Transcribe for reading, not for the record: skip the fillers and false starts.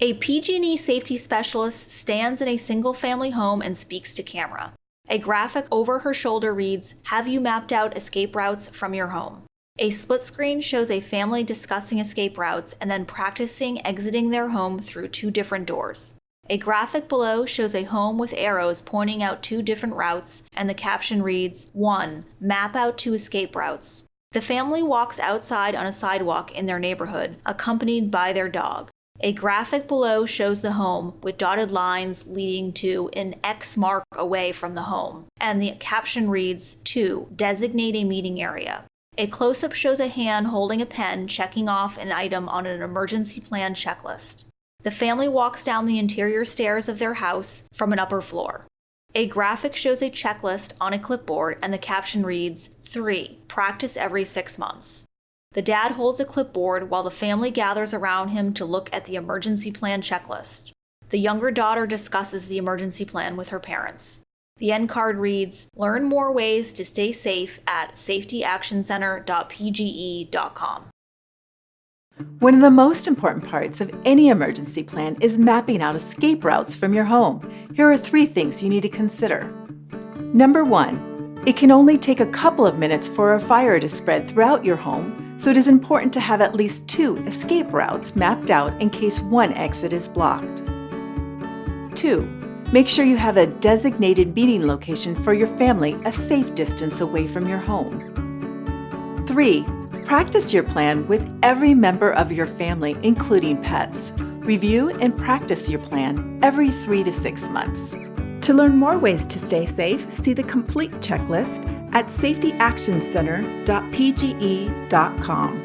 A PG&E safety specialist stands in a single-family home and speaks to camera. A graphic over her shoulder reads, "Have you mapped out escape routes from your home?" A split screen shows a family discussing escape routes and then practicing exiting their home through 2 different doors. A graphic below shows a home with arrows pointing out 2 different routes, and the caption reads, 1. Map out 2 escape routes. The family walks outside on a sidewalk in their neighborhood, accompanied by their dog. A graphic below shows the home with dotted lines leading to an X mark away from the home, and the caption reads, 2. Designate a meeting area. A close-up shows a hand holding a pen checking off an item on an emergency plan checklist. The family walks down the interior stairs of their house from an upper floor. A graphic shows a checklist on a clipboard, and the caption reads, 3. Practice every 6 months. The dad holds a clipboard while the family gathers around him to look at the emergency plan checklist. The younger daughter discusses the emergency plan with her parents. The end card reads, "Learn more ways to stay safe at safetyactioncenter.pge.com." One of the most important parts of any emergency plan is mapping out escape routes from your home. Here are 3 things you need to consider. Number 1, it can only take a couple of minutes for a fire to spread throughout your home, so it is important to have at least 2 escape routes mapped out in case one exit is blocked. 2, make sure you have a designated meeting location for your family a safe distance away from your home. 3, practice your plan with every member of your family, including pets. Review and practice your plan every 3 to 6 months. To learn more ways to stay safe, see the complete checklist at safetyactioncenter.pge.com.